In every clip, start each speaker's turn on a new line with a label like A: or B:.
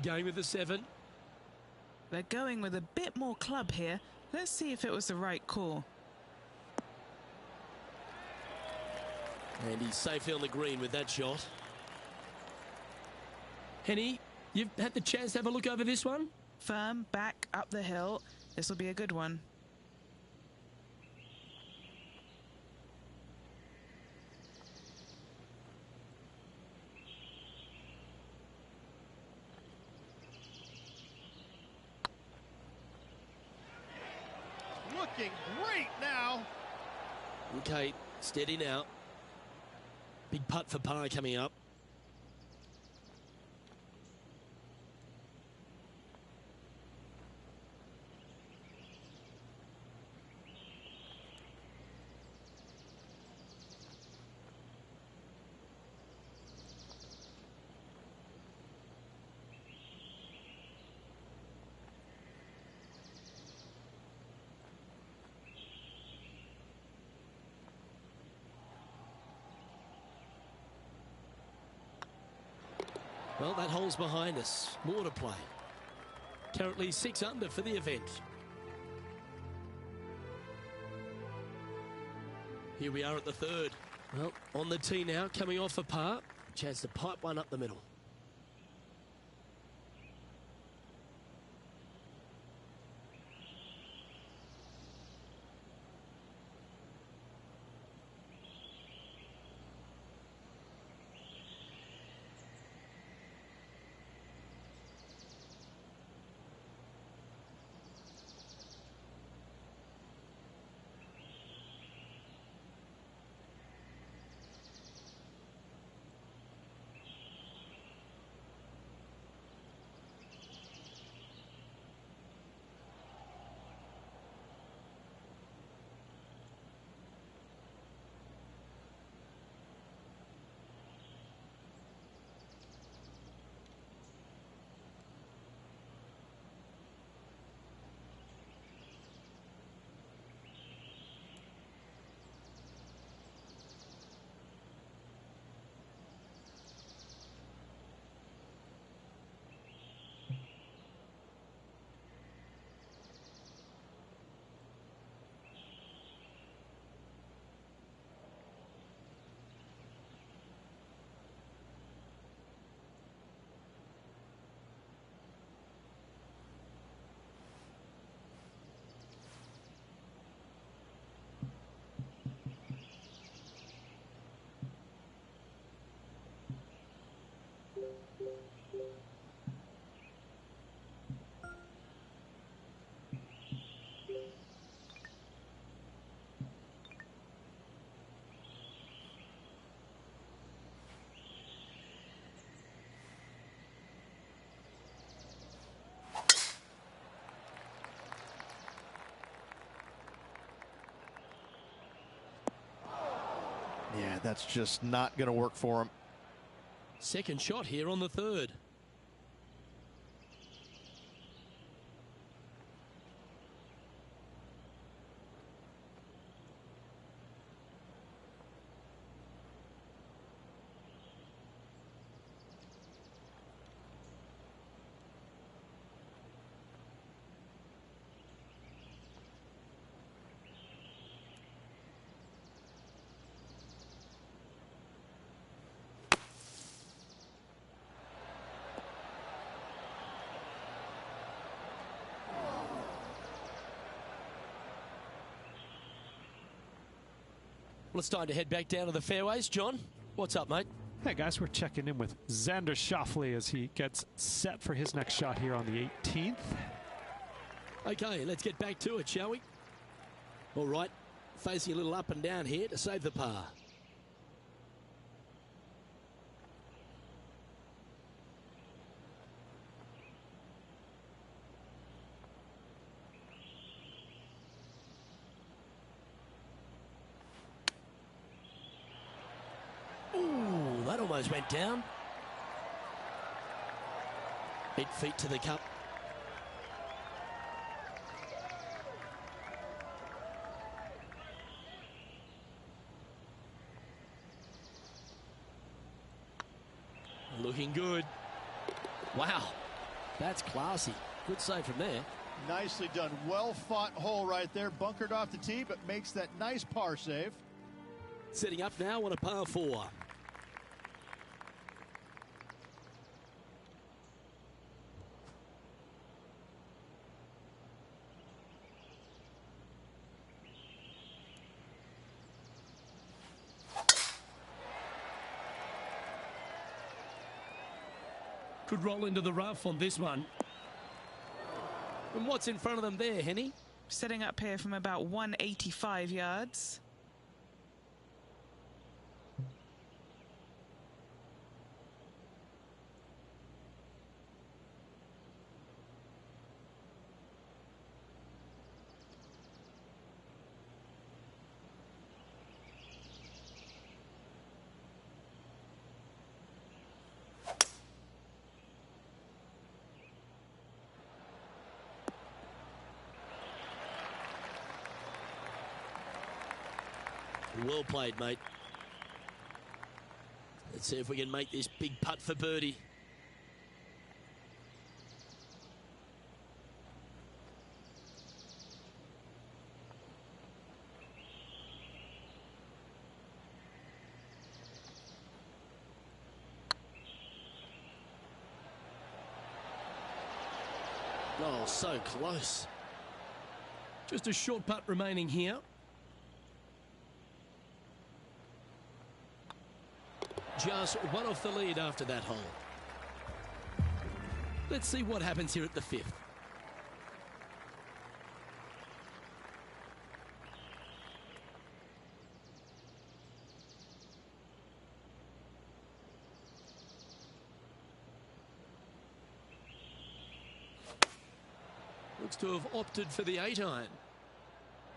A: Going with the 7.
B: They're going with a bit more club here. Let's see if it was the right call.
A: And he's safely on the green with that shot. Henny, you've had the chance to have a look over this one?
B: Firm, back, up the hill. This will be a good one.
C: Looking great now.
A: Okay, steady now. Big putt for par coming up. Well, that hole's behind us. More to play. Currently 6 under for the event. Here we are at the 3rd. Well, on the tee now, coming off a par. Chance to pipe one up the middle.
C: Yeah, that's just not going to work for him.
A: Second shot here on the 3rd. Well, it's time to head back down to the fairways. John, what's up, mate?
D: Hey guys, we're checking in with Xander Schauffele as he gets set for his next shot here on the 18th.
A: Okay, let's get back to it, shall we? All right, facing a little up and down here to save the par. Ooh, that almost went down. 8 feet to the cup. Looking good. Wow. That's classy. Good save from there.
C: Nicely done. Well fought hole right there. Bunkered off the tee, but makes that nice par save.
A: Setting up now on a par 4.
E: Could roll into the rough on this one.
A: And what's in front of them there, Henny?
B: Setting up here from about 185 yards.
A: Well played, mate. Let's see if we can make this big putt for birdie. Oh, so close.
E: Just a short putt remaining here.
A: Just one off the lead after that hole. Let's see what happens here at the 5th. Looks to have opted for the 8-iron.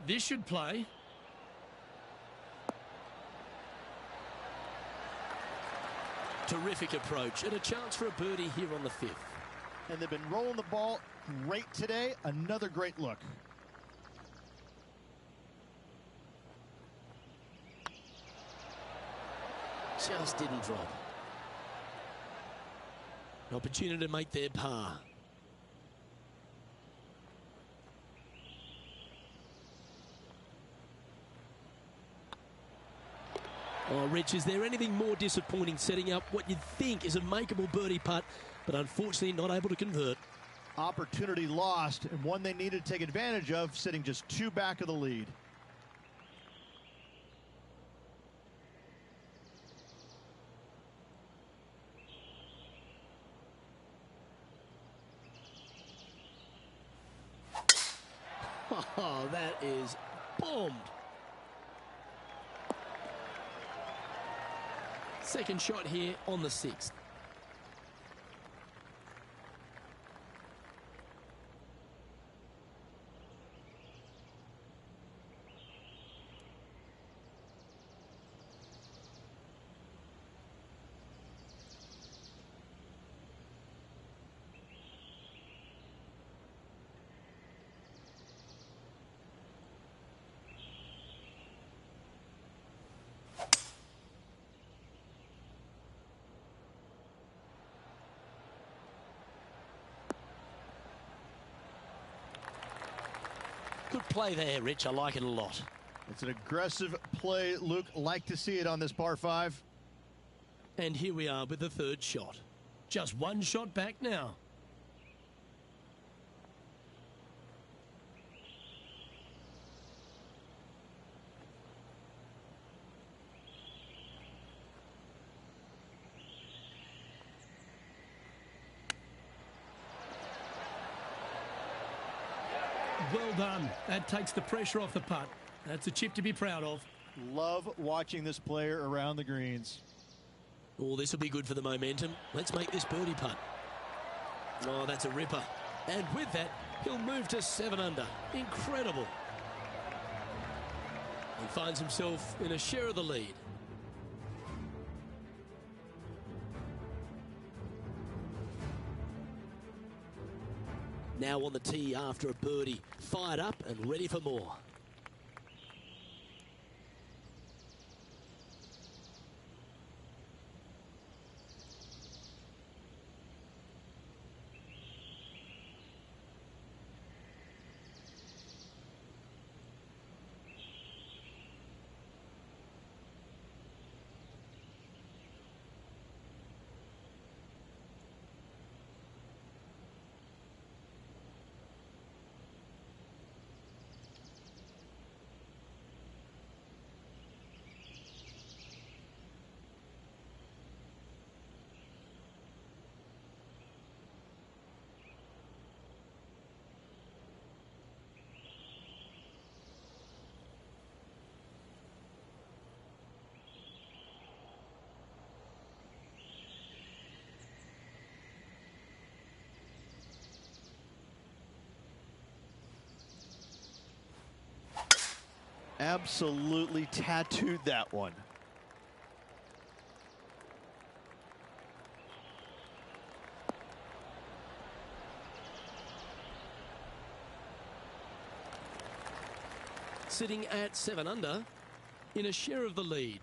E: This should play.
A: Terrific approach and a chance for a birdie here on the 5th.
C: And they've been rolling the ball great today. Another great look.
A: Just didn't drop. An opportunity to make their par. Oh, Rich, is there anything more disappointing setting up what you'd think is a makeable birdie putt, but unfortunately not able to convert?
C: Opportunity lost, and one they needed to take advantage of, sitting just 2 back of the lead.
A: Oh, that is bombed. Second shot here on the 6th. Good play there, Rich. I like it a lot.
C: It's an aggressive play, Luke. Like to see it on this par 5.
A: And here we are with the 3rd shot.
E: Just one shot back now. Well done. That takes the pressure off the putt. That's a chip to be proud of.
C: Love watching this player around the greens.
A: Oh, this will be good for the momentum. Let's make this birdie putt. Oh, that's a ripper. And with that, he'll move to 7 under. Incredible. He finds himself in a share of the lead. Now on the tee after a birdie. Fired up and ready for more.
C: Absolutely tattooed that one.
A: Sitting at 7 under in a share of the lead.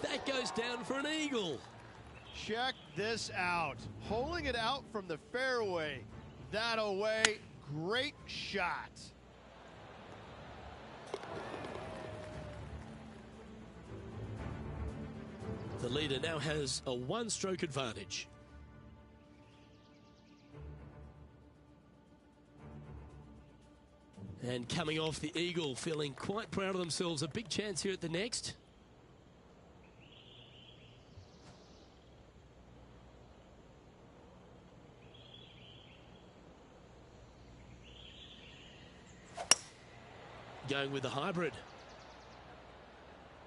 A: That goes down for an eagle.
C: Check this out. Holding it out from the fairway. That away. Great shot.
A: The leader now has a one-stroke advantage. And coming off the eagle, feeling quite proud of themselves. A big chance here at the next. Going with the hybrid.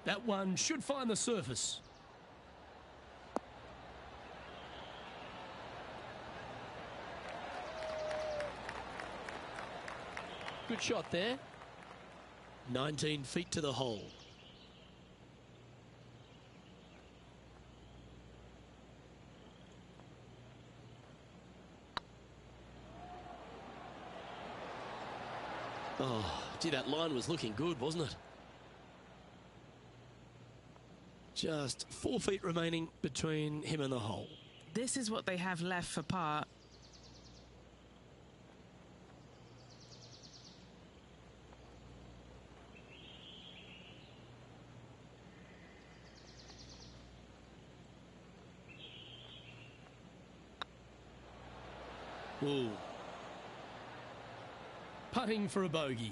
E: That one should find the surface.
A: Good shot there. 19 feet to the hole. Oh, gee, that line was looking good, wasn't it? Just 4 feet remaining between him and the hole.
B: This is what they have left for par.
A: Ooh.
E: Putting for a bogey.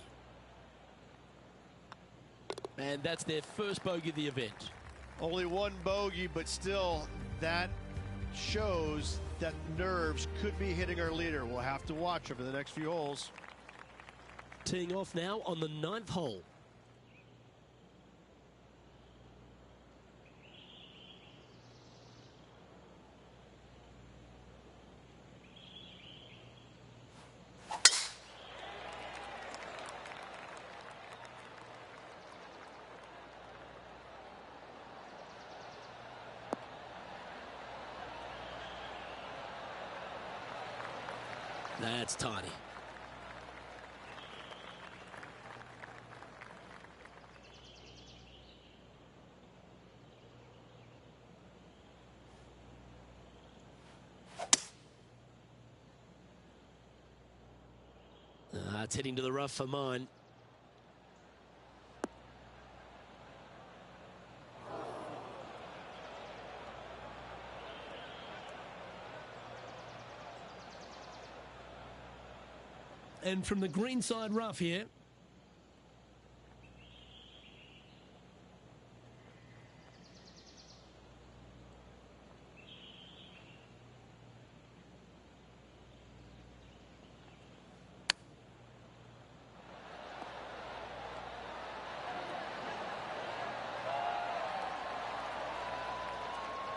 A: And that's their first bogey of the event.
C: Only one bogey, but still, that shows that nerves could be hitting our leader. We'll have to watch over the next few holes.
A: Teeing off now on the 9th hole. That's tiny. It's heading to the rough for mine.
E: And from the greenside rough here.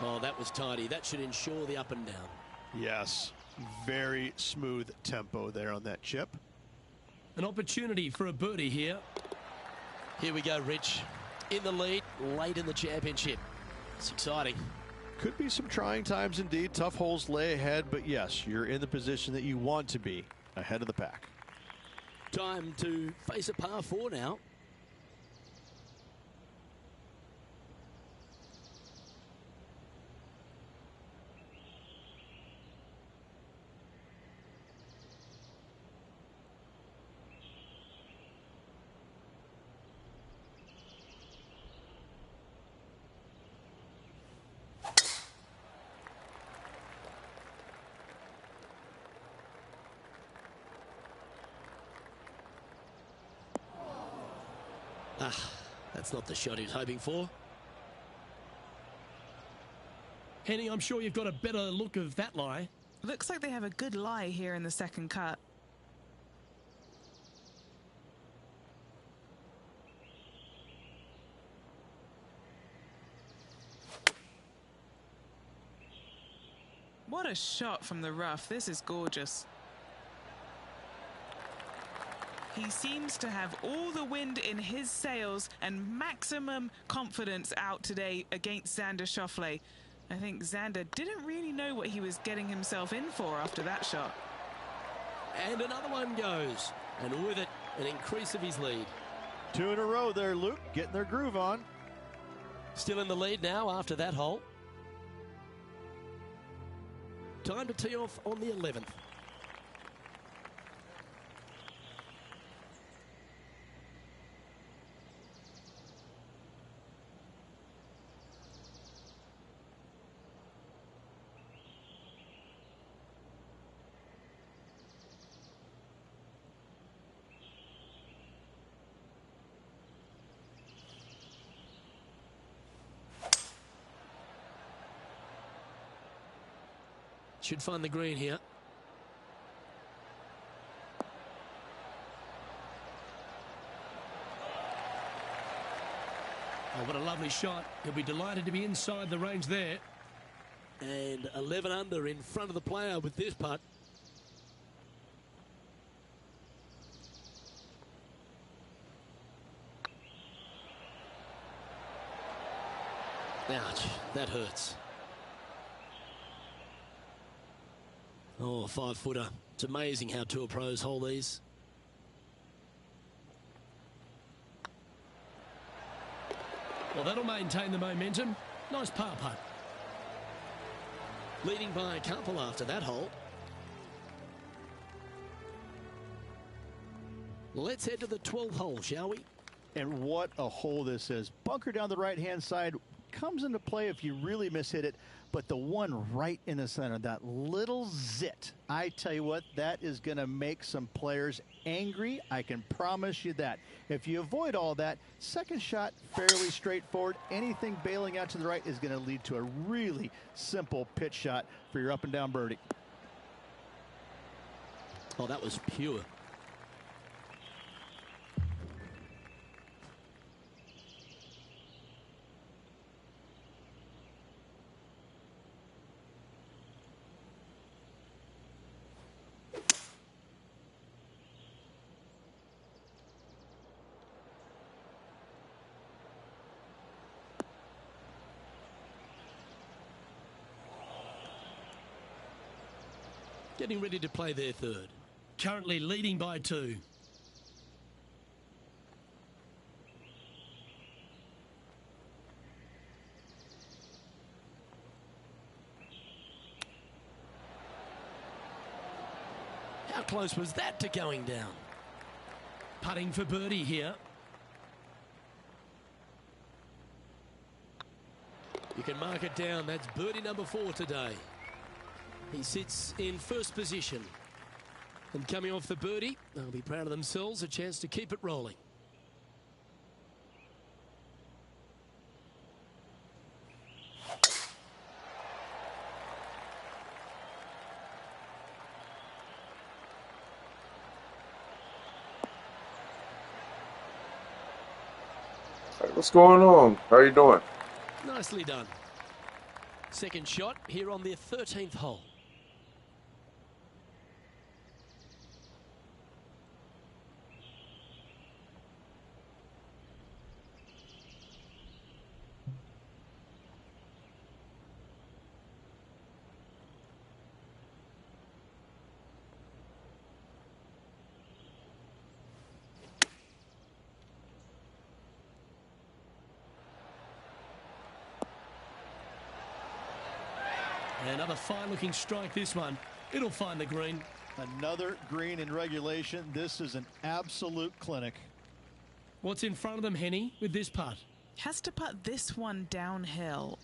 A: Oh, that was tidy. That should ensure the up and down.
C: Yes, very smooth tempo there on that chip.
E: An opportunity for a birdie here.
A: Here we go, Rich. In the lead, late in the championship. It's exciting.
C: Could be some trying times indeed. Tough holes lay ahead, but yes, you're in the position that you want to be, ahead of the pack.
A: Time to face a par 4 now. That's not the shot he was hoping for.
E: Henny, I'm sure you've got a better look of that lie.
B: Looks like they have a good lie here in the second cut. What a shot from the rough. This is gorgeous. He seems to have all the wind in his sails and maximum confidence out today against Xander Schauffele. I think Xander didn't really know what he was getting himself in for after that shot.
A: And another one goes. And with it, an increase of his lead.
C: 2 in a row there, Luke, getting their groove on.
A: Still in the lead now after that hole. Time to tee off on the 11th. Should find the green here.
E: Oh, what a lovely shot. He'll be delighted to be inside the range there.
A: And 11 under in front of the player with this putt. Ouch, that hurts. Oh, 5-footer. It's amazing how tour pros hold these.
E: Well, that'll maintain the momentum. Nice par putt.
A: Leading by a couple after that hole. Let's head to the 12th hole, shall we?
C: And what a hole this is. Bunker down the right-hand side comes into play if you really mishit it, but the one right in the center, that little zit, I tell you what, that is going to make some players angry. I can promise you that. If you avoid all that, second shot, fairly straightforward. Anything bailing out to the right is going to lead to a really simple pitch shot for your up and down birdie.
A: Oh, that was pure. Getting ready to play their third.
E: Currently leading by 2.
A: How close was that to going down?
E: Putting for birdie here.
A: You can mark it down. That's birdie number 4 today. He sits in first position. And coming off the birdie, they'll be proud of themselves. A chance to keep it rolling.
F: What's going on? How you doing?
A: Nicely done. Second shot here on their 13th hole.
E: Another fine-looking strike, this one. It'll find the green.
C: Another green in regulation. This is an absolute clinic.
E: What's in front of them, Henny, with this putt?
B: Has to putt this one downhill.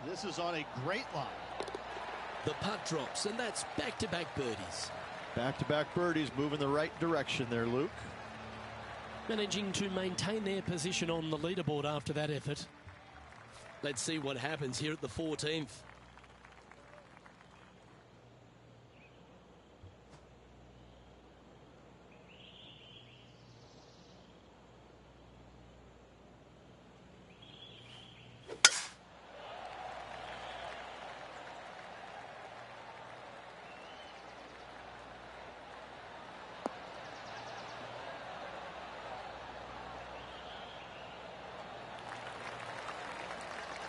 C: This is on a great line.
A: The putt drops, and that's back-to-back birdies.
C: Back-to-back birdies moving the right direction there, Luke.
A: managing to maintain their position on the leaderboard after that effort. Let's see what happens here at the 14th.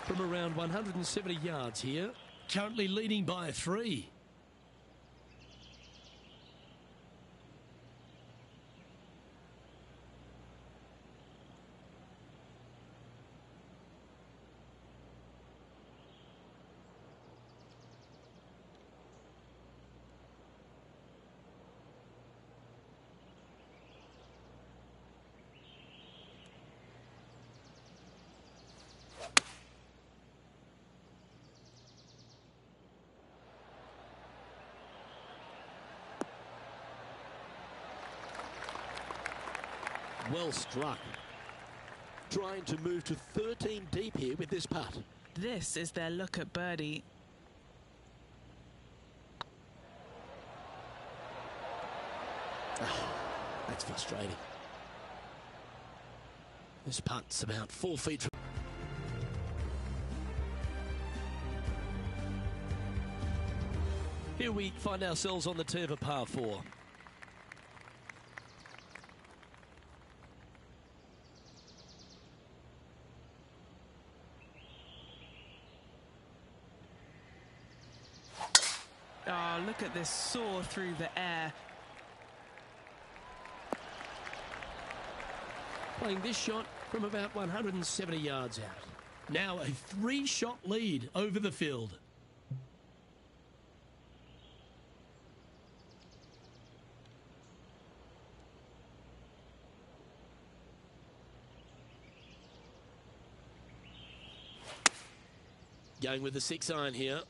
A: From around 170 yards here.
E: Currently leading by 3.
A: Well struck. Trying to move to 13 deep here with this putt.
B: This is their look at birdie.
A: Oh, that's frustrating. This putt's about 4 feet from... Here we find ourselves on the tee of a par 4.
B: Oh, look at this soar through the air.
A: Playing this shot from about 170 yards out.
E: Now a 3-shot lead over the field.
A: Going with the 6-iron here.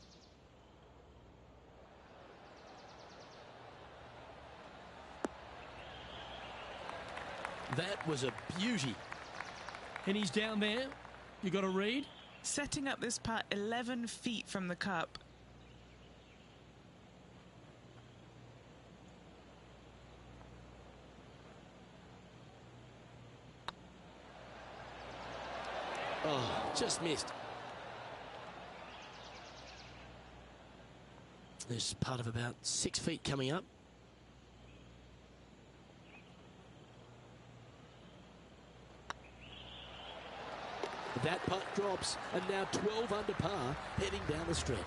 A: That was a beauty.
E: And he's down there. You got to read.
B: Setting up this putt 11 feet from the cup.
A: Oh, just missed. There's part of about 6 feet coming up. That putt drops, and now 12 under par, heading down the stretch.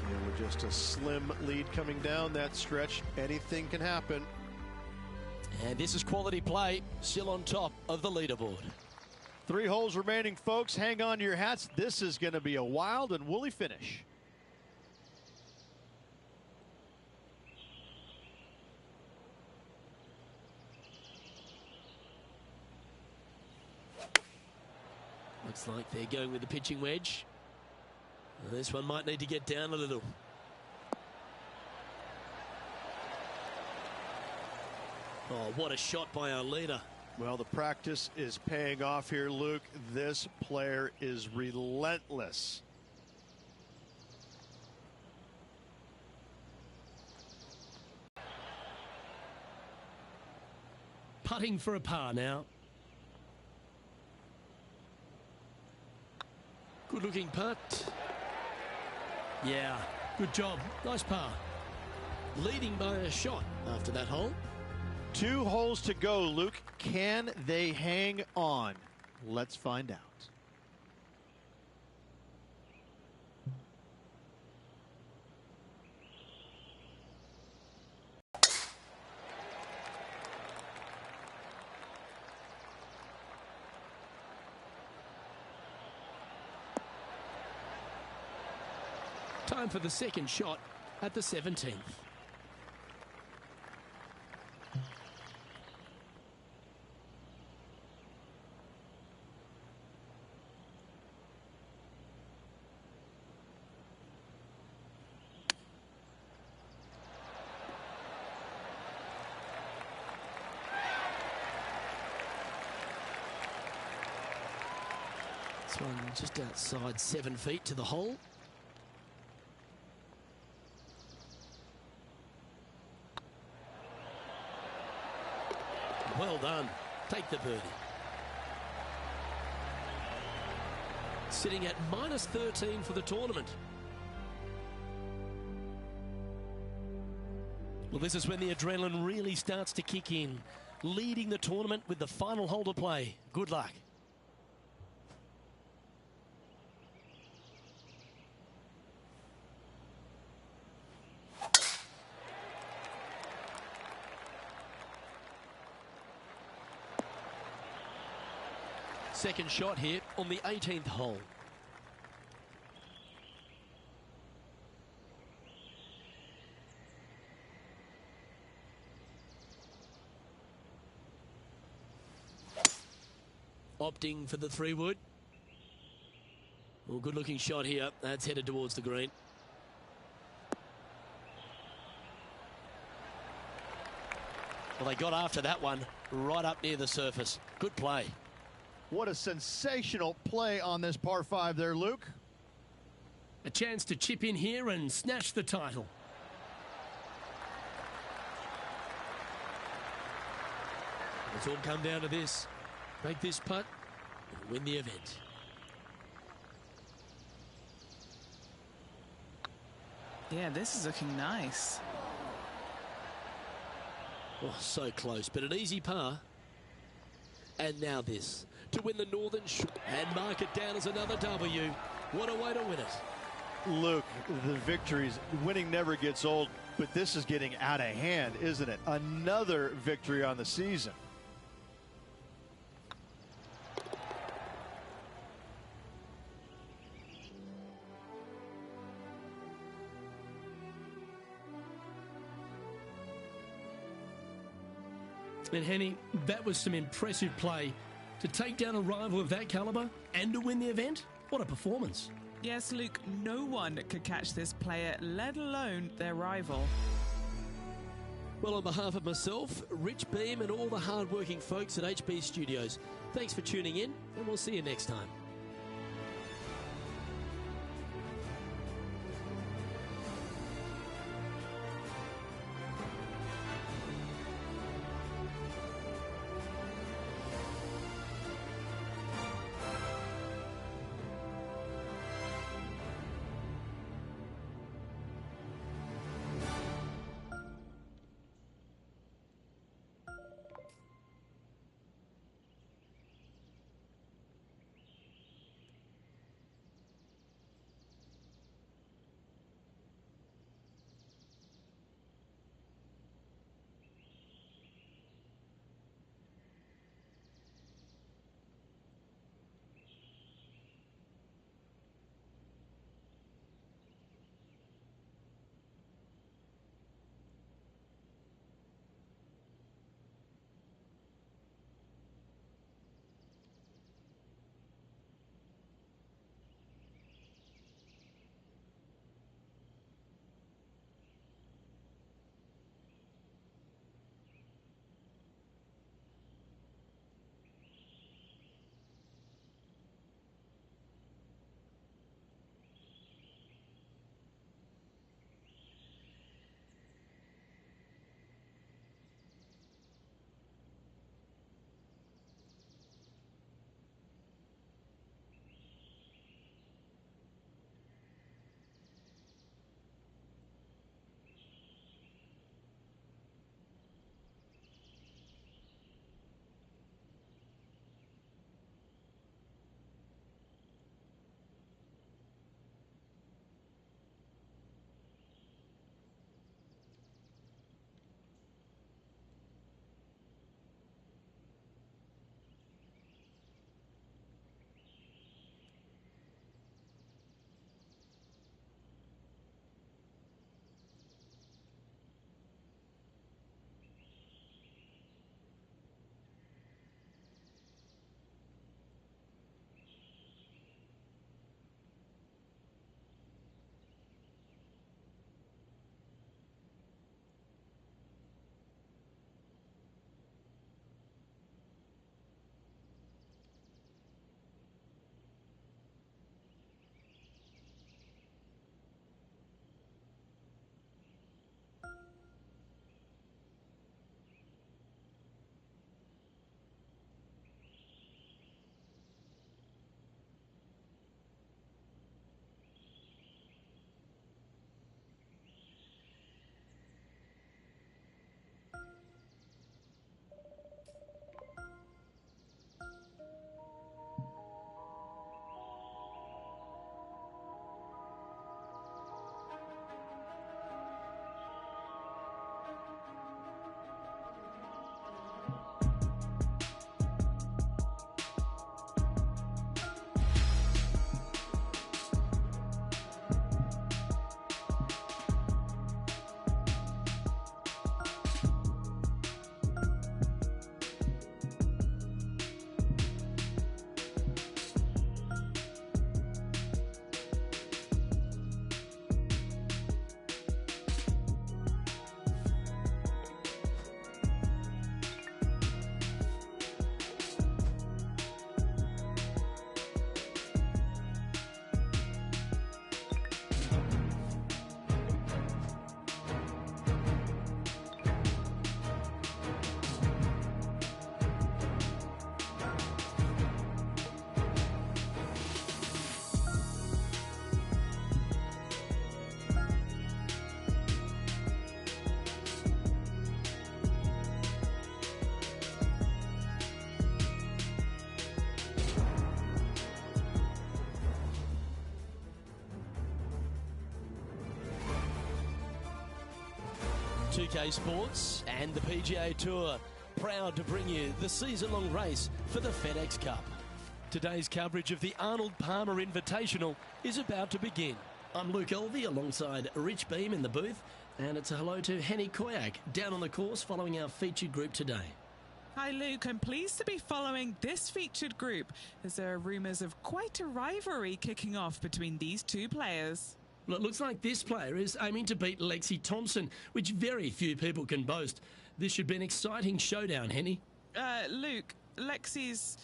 G: And with just a slim lead coming down that stretch, anything can happen.
A: And this is quality play, still on top of the leaderboard.
C: 3 holes remaining, folks. Hang on to your hats. This is going to be a wild and woolly finish.
A: Looks like they're going with the pitching wedge. This one might need to get down a little. Oh, what a shot by our leader.
G: Well, the practice is paying off here, Luke. This player is relentless.
E: Putting for a par now.
A: Good looking putt.
E: Yeah, good job. Nice par.
A: Leading by a shot after that hole.
C: 2 holes to go, Luke. Can they hang on? Let's find out.
A: Time for the second shot at the 17th. This one just outside 7 feet to the hole. Well done. Take the birdie. Sitting at -13 for the tournament. Well, this is when the adrenaline really starts to kick in. Leading the tournament with the final hole to play. Good luck. Second shot here on the 18th hole. Opting for the 3-wood. Well, good looking shot here. That's headed towards the green. Well, they got after that one right up near the surface. Good play.
C: What a sensational play on this par 5 there, Luke.
E: A chance to chip in here and snatch the title.
A: It's all come down to this. Make this putt and win the event.
B: Yeah, this is looking nice.
A: Oh, so close, but an easy par. And now this. To win the Northern and mark it down as another W. What a way to win it.
C: Luke, the victories, winning never gets old, but this is getting out of hand, isn't it? Another victory on the season.
E: And Henny, that was some impressive play. To take down a rival of that caliber and to win the event, what a performance.
B: Yes, Luke, no one could catch this player, let alone their rival.
A: Well, on behalf of myself, Rich Beam, and all the hard-working folks at HB Studios, thanks for tuning in, and we'll see you next time. 2K Sports and the PGA Tour, proud to bring you the season-long race for the FedEx Cup. Today's coverage of the Arnold Palmer Invitational is about to begin.
E: I'm Luke Elvey alongside Rich Beam in the booth, and it's a hello to Henny Koyak down on the course following our featured group today.
B: Hi Luke, I'm pleased to be following this featured group as there are rumours of quite a rivalry kicking off between these two players.
E: Well, it looks like this player is aiming to beat Lexi Thompson, which very few people can boast. This should be an exciting showdown, Henny.
B: Luke, Lexi's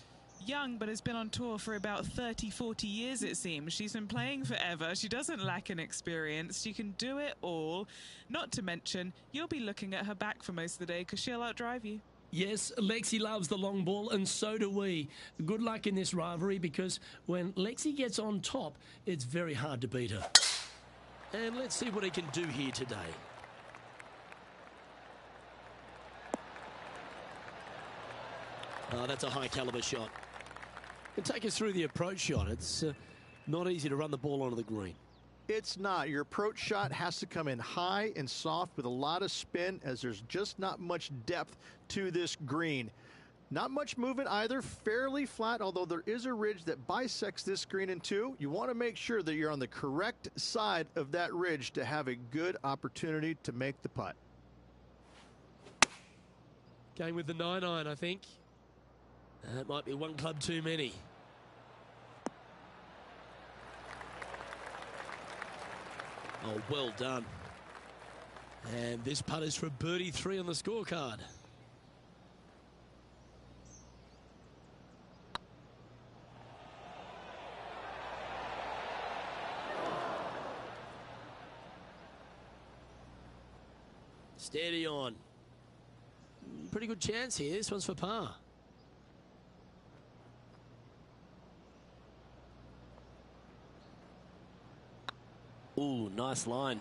B: young but has been on tour for about 30-40 years, it seems. She's been playing forever. She doesn't lack in experience. She can do it all. Not to mention, you'll be looking at her back for most of the day because she'll outdrive you.
E: Yes, Lexi loves the long ball, and so do we. Good luck in this rivalry, because when Lexi gets on top, it's very hard to beat her.
A: And let's see what he can do here today. Oh, that's a high caliber shot. And take us through the approach shot. It's not easy to run the ball onto the green.
C: It's not. Your approach shot has to come in high and soft with a lot of spin, as there's just not much depth to this green. Not much movement either, fairly flat, although there is a ridge that bisects this green in two. You want to make sure that you're on the correct side of that ridge to have a good opportunity to make the putt.
A: Going with the 9-iron, I think. That might be one club too many. Oh, well done. And this putt is for birdie 3 on the scorecard. Steady on. Pretty good chance here. This one's for par. Ooh, nice line.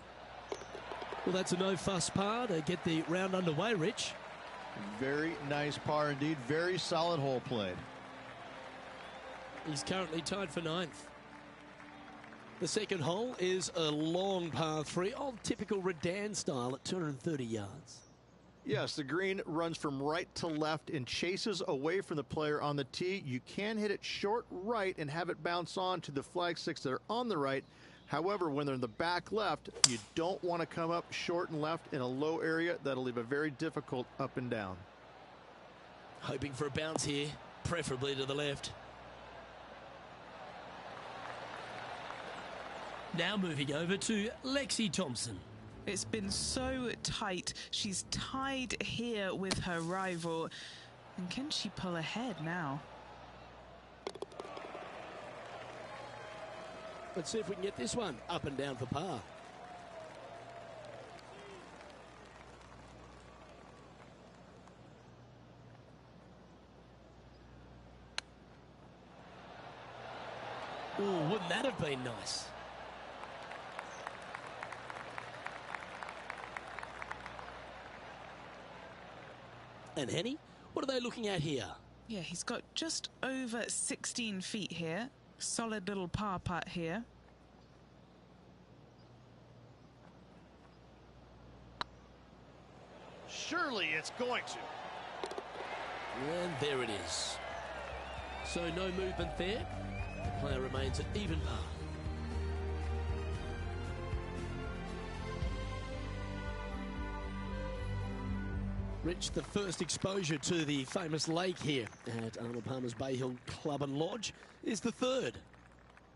A: Well, that's a no-fuss par to get the round underway, Rich.
C: Very nice par indeed. Very solid hole played.
A: He's currently tied for 9th. The second hole is a long par 3, old typical Redan style at 230 yards.
C: Yes, the green runs from right to left and chases away from the player on the tee. You can hit it short right and have it bounce on to the flag sticks that are on the right. However, when they're in the back left, you don't want to come up short and left in a low area. That'll leave a very difficult up and down.
A: Hoping for a bounce here, preferably to the left.
E: Now moving over to Lexi Thompson.
B: It's been so tight. She's tied here with her rival. And can she pull ahead now?
A: Let's see if we can get this one up and down for par. Ooh, wouldn't that have been nice? And Henny, what are they looking at here?
B: Yeah, he's got just over 16 feet here. Solid little par putt here.
G: Surely it's going to.
A: And there it is. So no movement there. The player remains at even par. Rich, the first exposure to the famous lake here at Arnold Palmer's Bay Hill Club and Lodge is the third.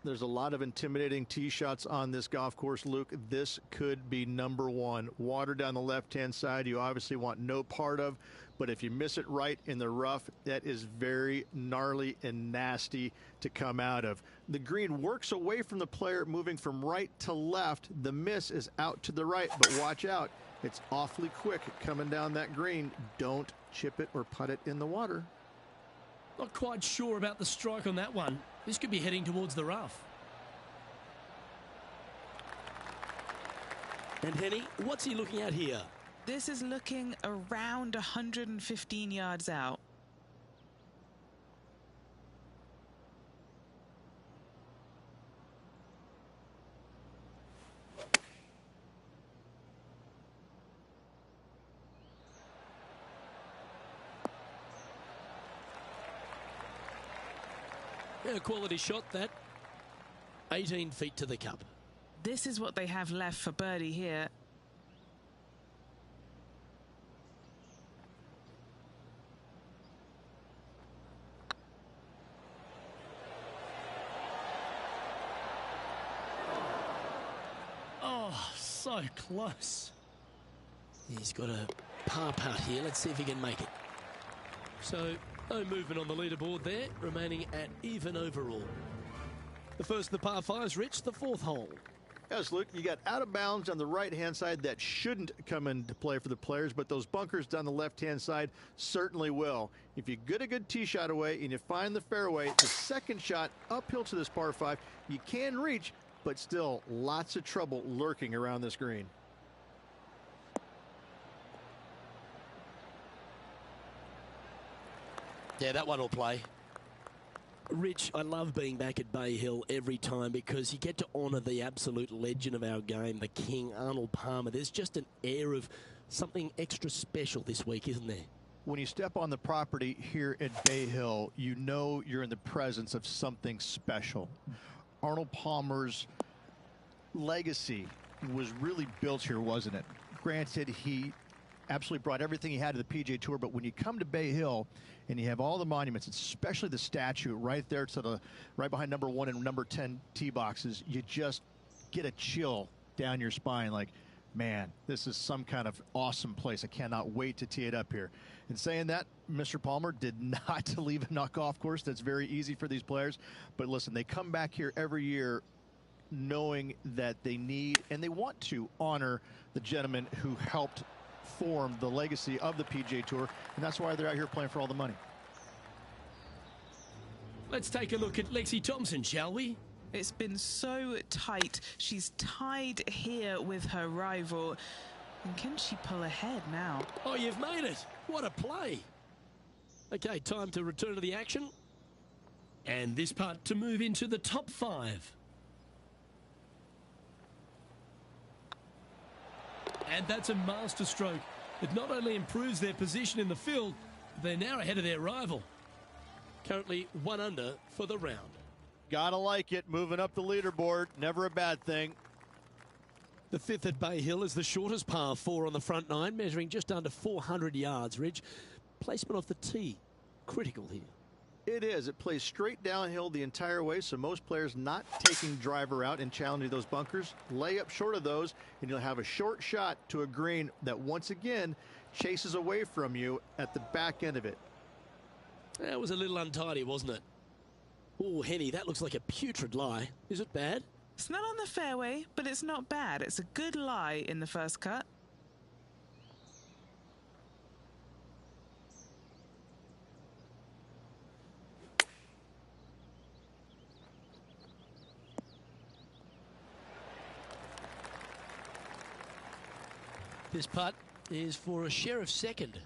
C: There's a lot of intimidating tee shots on this golf course, Luke. This could be number one. Water down the left-hand side, you obviously want no part of, but if you miss it right in the rough, that is very gnarly and nasty to come out of. The green works away from the player, moving from right to left. The miss is out to the right, but watch out. It's awfully quick coming down that green. Don't chip it or putt it in the water.
E: Not quite sure about the strike on that one. This could be heading towards the rough.
A: And Henny, what's he looking at here?
B: This is looking around 115 yards out.
A: A quality shot that. 18 feet to the cup.
B: This is what they have left for birdie here.
E: Oh, so close.
A: He's got a par putt here. Let's see if he can make it. So, no movement on the leaderboard there, remaining at even overall. The first of the par fives, Rich, the fourth hole.
C: Yes, Luke, you got out of bounds on the right-hand side that shouldn't come into play for the players, but those bunkers down the left-hand side certainly will. If you get a good tee shot away and you find the fairway, the second shot uphill to this par 5, you can reach, but still lots of trouble lurking around this green.
A: Yeah, that one will play. Rich, I love being back at Bay Hill every time because you get to honour the absolute legend of our game, the King, Arnold Palmer. There's just an air of something extra special this week, isn't there?
C: When you step on the property here at Bay Hill, you know you're in the presence of something special. Arnold Palmer's legacy was really built here, wasn't it? Granted, he absolutely brought everything he had to the PGA Tour, but when you come to Bay Hill and you have all the monuments, especially the statue right there to the right behind number 1 and number 10 tee boxes, you just get a chill down your spine like, man, this is some kind of awesome place. I cannot wait to tee it up here. And saying that, Mr. Palmer did not leave a golf course. That's very easy for these players. But listen, they come back here every year knowing that they need and they want to honor the gentleman who helped form the legacy of the PGA Tour, and that's why they're out here playing for all the money.
E: Let's take a look at Lexi Thompson, shall we?
B: It's been so tight. She's tied here with her rival. And can she pull ahead now?
A: Oh, you've made it. What a play. Okay, time to return to the action.
E: And this putt to move into the top 5. And that's a master stroke. It not only improves their position in the field, they're now ahead of their rival.
A: Currently 1 under for the round.
C: Gotta like it. Moving up the leaderboard. Never a bad thing.
A: The fifth at Bay Hill is the shortest par 4 on the front 9, measuring just under 400 yards, Ridge. Placement off the tee, critical here.
C: It is. It plays straight downhill the entire way, so most players not taking driver out and challenging those bunkers. Lay up short of those, and you'll have a short shot to a green that once again chases away from you at the back end of it.
A: That was a little untidy, wasn't it? Oh, Henny, that looks like a putrid lie. Is it bad?
B: It's not on the fairway, but it's not bad. It's a good lie in the first cut.
A: This putt is for a share of second.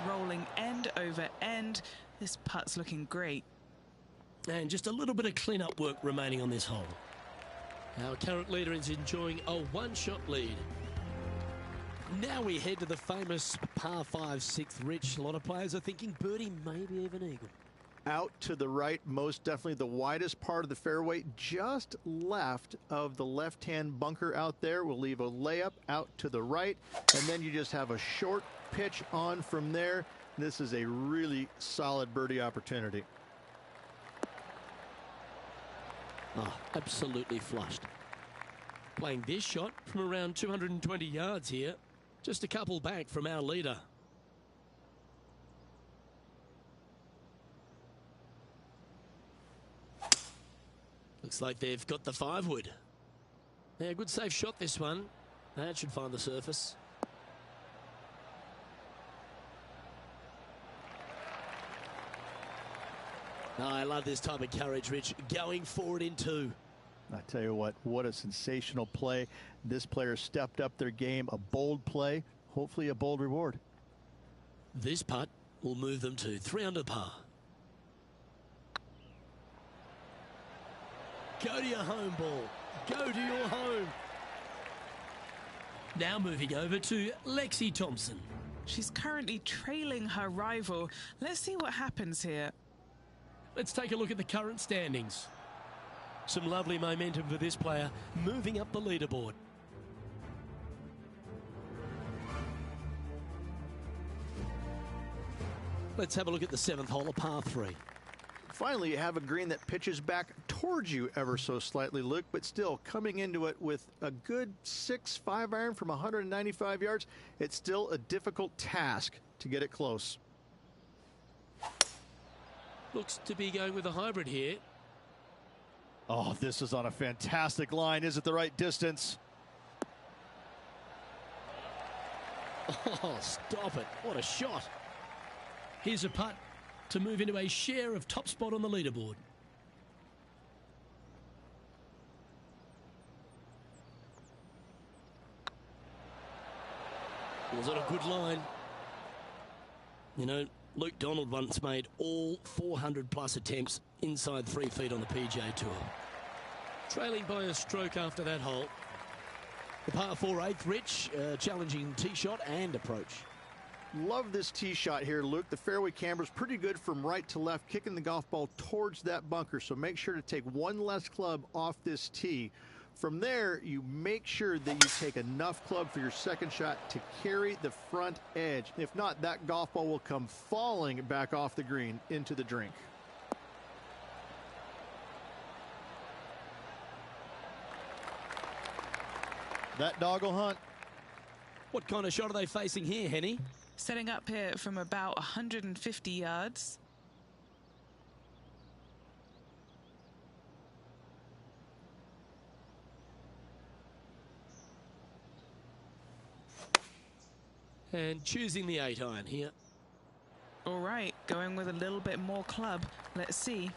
B: Rolling end over end. This putt's looking great.
A: And just a little bit of clean-up work remaining on this hole. Our current leader is enjoying a one-shot lead. Now we head to the famous par 5 6th, Rich. A lot of players are thinking birdie, maybe even eagle.
C: Out to the right, most definitely the widest part of the fairway, just left of the left-hand bunker out there. We'll leave a layup out to the right, and then you just have a short pitch on from there. This is a really solid birdie opportunity.
A: Oh, absolutely flushed. Playing this shot from around 220 yards here. Just a couple back from our leader. Looks like they've got the 5-wood. Yeah, good safe shot this one. That should find the surface. Oh, I love this type of courage, Rich. Going forward in 2.
C: I tell you what a sensational play. This player stepped up their game. A bold play, hopefully a bold reward.
A: This putt will move them to 3 under par. Go to your home ball.
E: go to your home. Now moving over to Lexi Thompson.
B: She's currently trailing her rival. Let's see what happens here.
E: Let's take a look at the current standings. Some lovely momentum for this player, moving up the leaderboard. Let's have a look at the 7th hole, a par 3.
C: Finally, you have a green that pitches back towards you ever so slightly, Luke, but still coming into it with a good 6-5 iron from 195 yards. It's still a difficult task to get it close.
E: Looks to be going with a hybrid here.
C: Oh, this is on a fantastic line. Is it the right distance?
E: Oh, stop it. What a shot. Here's a putt to move into a share of top spot on the leaderboard. Was it a good line? You know, Luke Donald once made all 400-plus attempts inside 3 feet on the PGA Tour. Trailing by a stroke after that hole. The par 4 8th, Rich, challenging tee shot and approach.
C: Love this tee shot here, Luke. The fairway camber's pretty good from right to left, kicking the golf ball towards that bunker. So make sure to take one less club off this tee. From there, you make sure that you take enough club for your second shot to carry the front edge. If not, that golf ball will come falling back off the green into the drink. That dog will hunt.
E: What kind of shot are they facing here, Henny?
B: Setting up here from about 150 yards.
E: And choosing the 8 iron here.
B: All right, going with a little bit more club. Let's see.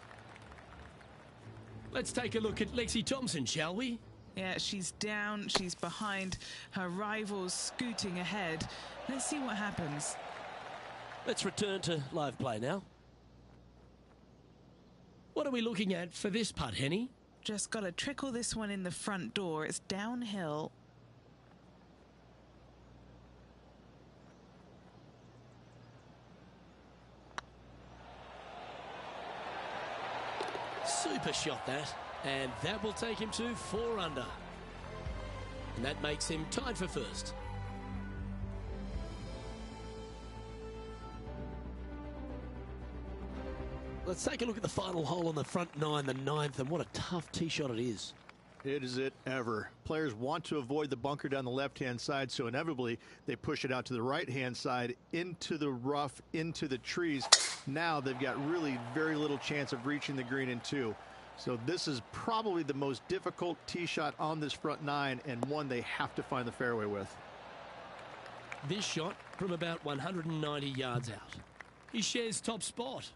E: Let's take a look at Lexi Thompson, shall we?
B: Yeah, she's down, she's behind, her rivals scooting ahead. Let's see what happens.
E: Let's return to live play now. What are we looking at for this putt, Henny?
B: Just got to trickle this one in the front door. It's downhill.
E: Super shot that. And that will take him to 4 under. And that makes him tied for first. Let's take a look at the final hole on the front 9, the 9th, and what a tough tee shot it is.
C: It is it ever. Players want to avoid the bunker down the left-hand side, so inevitably they push it out to the right-hand side, into the rough, into the trees. Now they've got really very little chance of reaching the green in 2. So this is probably the most difficult tee shot on this front 9, and one they have to find the fairway with.
E: This shot from about 190 yards out. He shares top spot.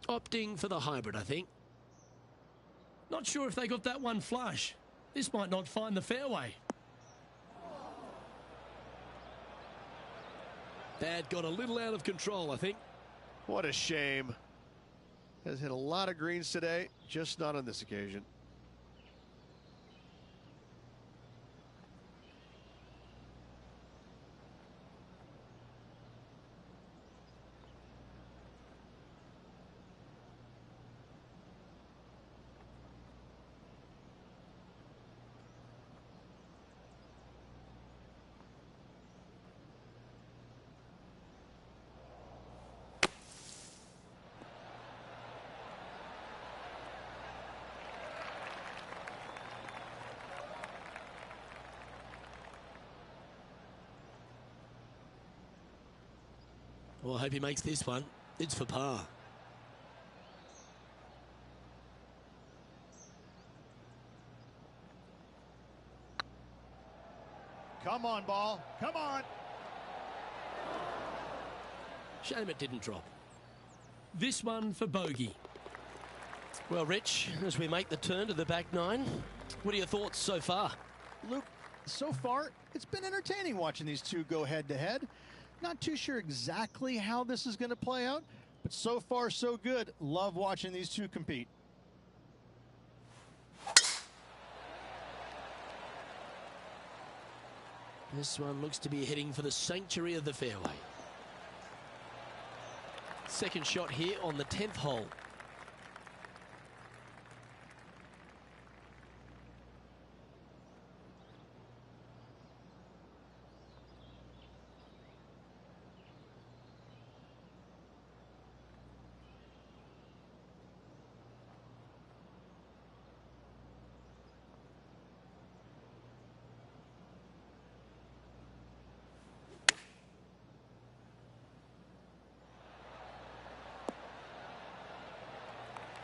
E: Opting for the hybrid, I think. Not sure if they got that one flush. This might not find the fairway. That got a little out of control, I think.
G: What a shame. Has hit a lot of greens today, just not on this occasion.
E: Well, I hope he makes this one. It's for par.
G: Come on, ball. Come on.
E: Shame it didn't drop. This one for bogey. Well, Rich, as we make the turn to the back 9, what are your thoughts so far?
C: Luke, So far, it's been entertaining watching these two go head-to-head. Not too sure exactly how this is going to play out, but so far, so good. Love watching these two compete.
A: This one looks to be heading for the sanctuary of the fairway. Second shot here on the 10th hole.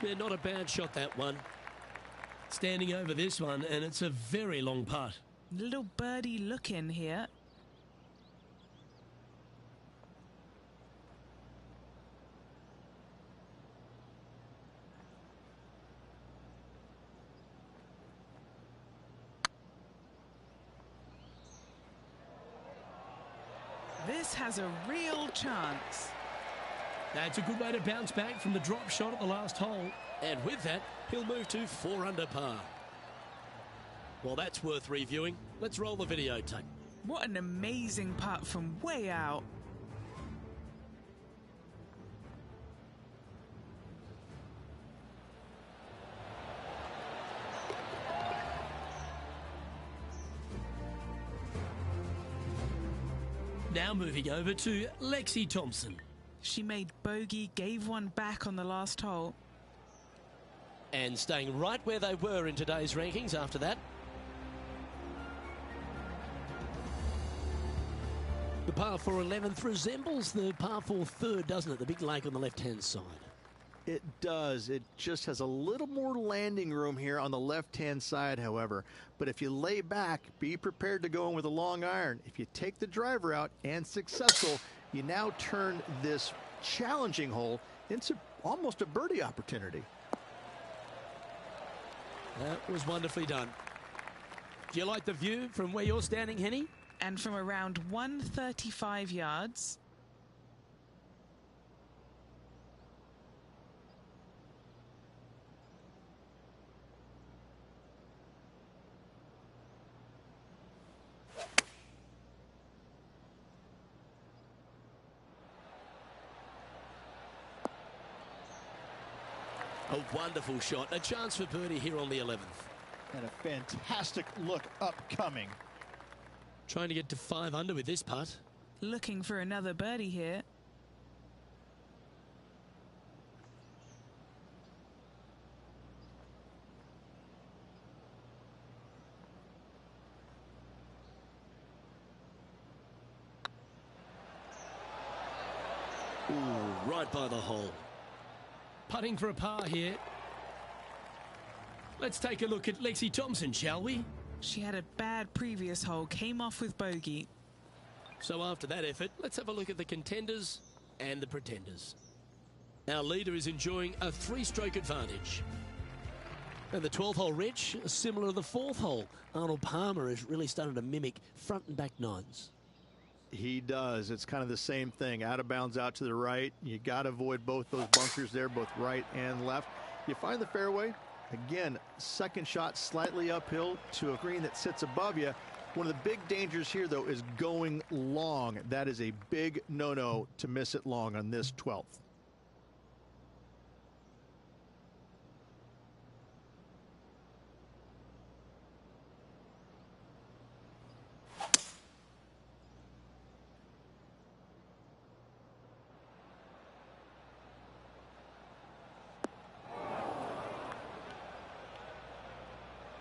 A: Yeah, not a bad shot, that one. Standing over this one, and it's a very long putt.
B: Little birdie look in here. This has a real chance.
A: That's a good way to bounce back from the drop shot at the last hole. And with that, he'll move to 4 under par. Well, that's worth reviewing. Let's roll the videotape.
B: What an amazing putt from way out.
A: Now moving over to Lexi Thompson.
B: She made bogey, gave one back on the last hole.
A: And staying right where they were in today's rankings after that. The par 4 11th resembles the par 4 third, doesn't it? The big lake on the left-hand side.
C: It does. It just has a little more landing room here on the left-hand side, however. But if you lay back, be prepared to go in with a long iron. If you take the driver out and successful, you now turn this challenging hole into almost a birdie opportunity.
A: That was wonderfully done. Do you like the view from where you're standing, Henny?
B: And from around 135 yards.
A: A wonderful shot. A chance for birdie here on the 11th.
C: And a fantastic look upcoming.
A: Trying to get to 5 under with this putt.
B: Looking for another birdie here.
A: Ooh, right by the hole. Putting for a par here. Let's take a look at Lexi Thompson, shall we?
B: She had a bad previous hole, came off with bogey.
A: So after that effort, let's have a look at the contenders and the pretenders. Our leader is enjoying a 3-stroke advantage. And the 12th hole, Rich, similar to the 4th hole. Arnold Palmer has really started to mimic front and back nines.
C: He does. It's kind of the same thing. Out of bounds out to the right. You got to avoid both those bunkers there, both right and left. You find the fairway. Again, second shot slightly uphill to a green that sits above you. One of the big dangers here, though, is going long. That is a big no-no to miss it long on this 12th.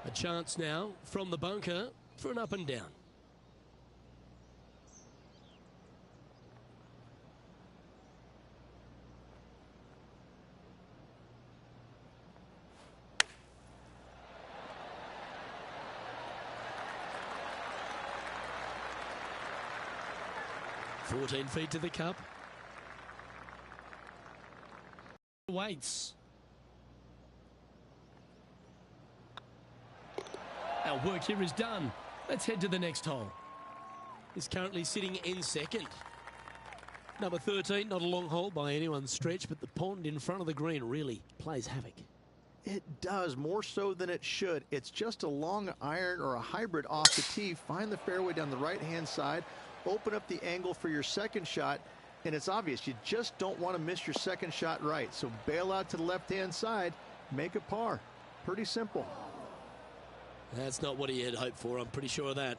A: A chance now from the bunker for an up and down. "14 feet to the cup. Waits. Our work here is done. Let's head to the next hole. He's currently sitting in second. Number 13, not a long hole by anyone's stretch, but the pond in front of the green really plays havoc.
C: It does, more so than it should. It's just a long iron or a hybrid off the tee. Find the fairway down the right-hand side, open up the angle for your second shot, and it's obvious you just don't want to miss your second shot right. So bail out to the left-hand side, make a par. Pretty simple.
A: That's not what he had hoped for, I'm pretty sure of that.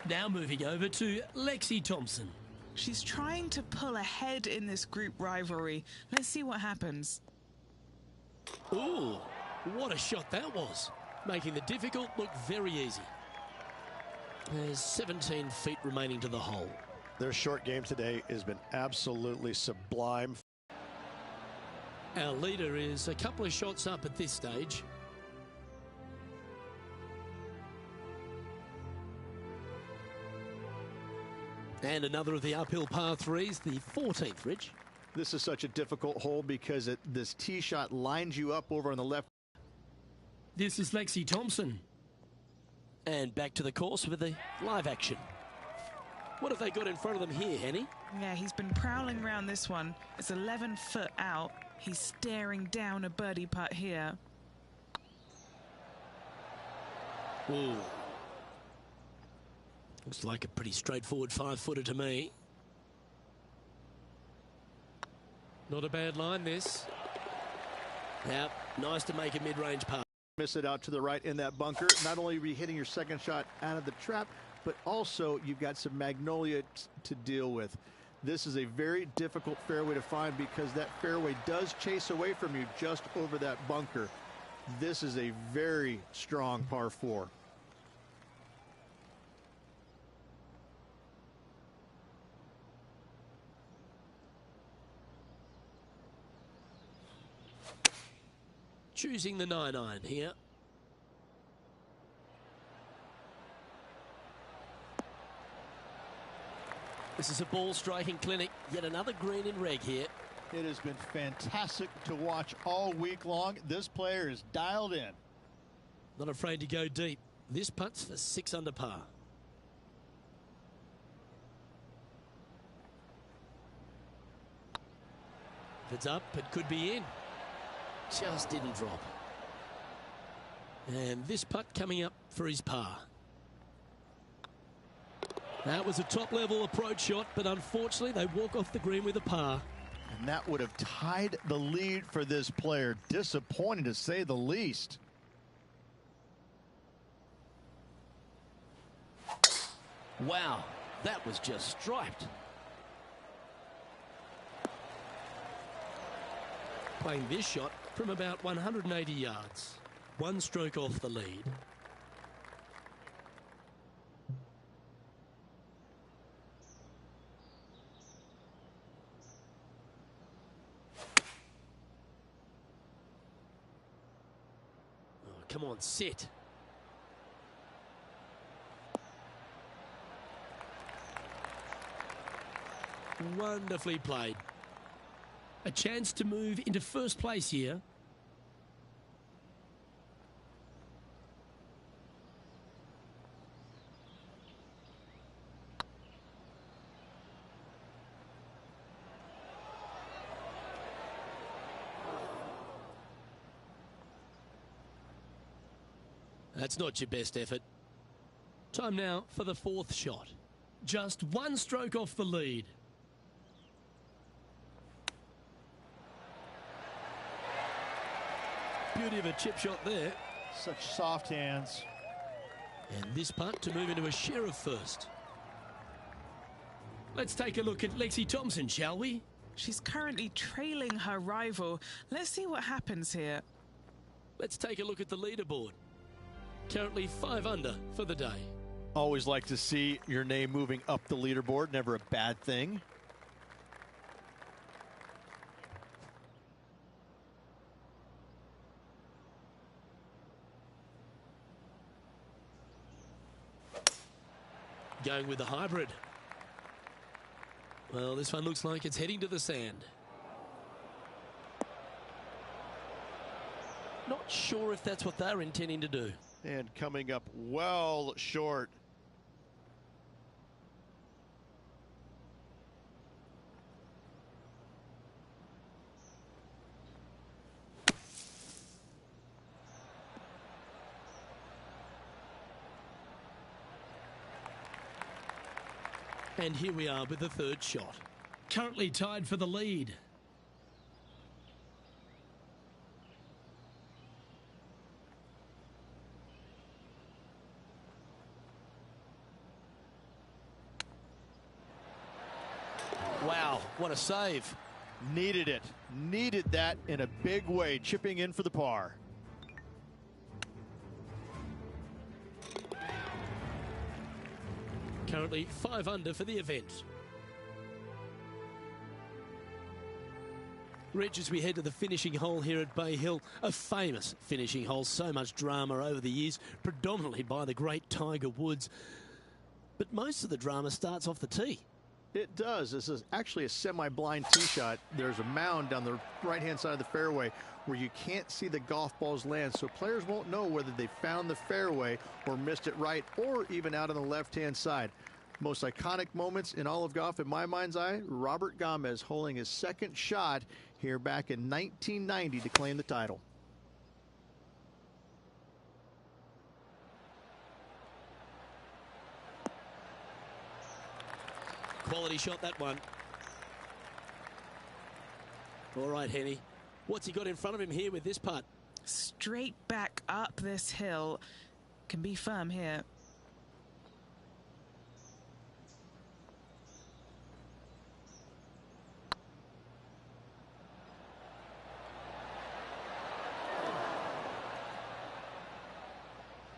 A: Now moving over to Lexi Thompson.
B: She's trying to pull ahead in this group rivalry. Let's see what happens.
A: Ooh, what a shot that was. Making the difficult look very easy. There's 17 feet remaining to the hole.
G: Their short game today has been absolutely sublime.
A: Our leader is a couple of shots up at this stage. And another of the uphill par threes, the 14th, Rich.
C: This is such a difficult hole because this tee shot lines you up over on the left.
A: This is Lexi Thompson. And back to the course with the live action. What have they got in front of them here, Henny?
B: Yeah, he's been prowling around this one. It's 11 foot out. He's staring down a birdie putt here.
A: Ooh. Looks like a pretty straightforward 5-footer to me. Not a bad line, this. Yeah, nice to make a mid-range par.
C: Miss it out to the right in that bunker. Not only are you hitting your second shot out of the trap, but also you've got some magnolia to deal with. This is a very difficult fairway to find because that fairway does chase away from you just over that bunker. This is a very strong par 4.
A: Choosing the 9-iron here. This is a ball striking clinic. Yet another green in reg here.
C: It has been fantastic to watch all week long. This player is dialed in.
A: Not afraid to go deep. This putt's for 6 under par. If it's up, it could be in. Just didn't drop. And this putt coming up for his par. That was a top-level approach shot, but unfortunately they walk off the green with a par.
C: And that would have tied the lead for this player. Disappointing to say the least.
A: Wow, that was just striped. Playing this shot from about 180 yards. 1 stroke off the lead. Oh, come on, sit. Wonderfully played. A chance to move into first place here. That's not your best effort. Time now for the 4th shot. Just 1 stroke off the lead. Beauty of a chip shot there.
C: Such soft hands.
A: And this putt to move into a share of first. Let's take a look at Lexi Thompson, shall we?
B: She's currently trailing her rival. Let's see what happens here.
A: Let's take a look at the leaderboard. Currently 5 under for the day.
C: Always like to see your name moving up the leaderboard. Never a bad thing.
A: Going with the hybrid. Well, this one looks like it's heading to the sand. Not sure if that's what they're intending to do.
G: And coming up well short.
A: And here we are with the third shot. Currently tied for the lead. Wow, what a save.
C: Needed it. Needed that in a big way, chipping in for the par.
A: Currently 5 under for the event. Rich, as we head to the finishing hole here at Bay Hill, a famous finishing hole, so much drama over the years, predominantly by the great Tiger Woods. But most of the drama starts off the tee.
C: It does. This is actually a semi-blind tee shot. There's a mound down the right-hand side of the fairway where you can't see the golf balls land, so players won't know whether they found the fairway or missed it right or even out on the left-hand side. Most iconic moments in all of golf, in my mind's eye, Robert Gomez holding his second shot here back in 1990 to claim the title.
A: Quality shot, that one. All right, Henny. What's he got in front of him here with this putt?
B: Straight back up this hill. Can be firm here.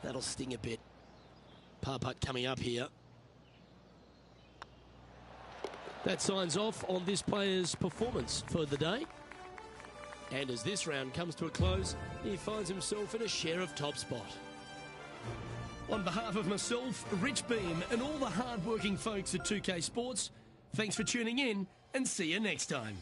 A: That'll sting a bit. Par putt coming up here. That signs off on this player's performance for the day. And as this round comes to a close, he finds himself in a share of top spot. On behalf of myself, Rich Beam, and all the hard-working folks at 2K Sports, thanks for tuning in and see you next time.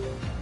C: Bye.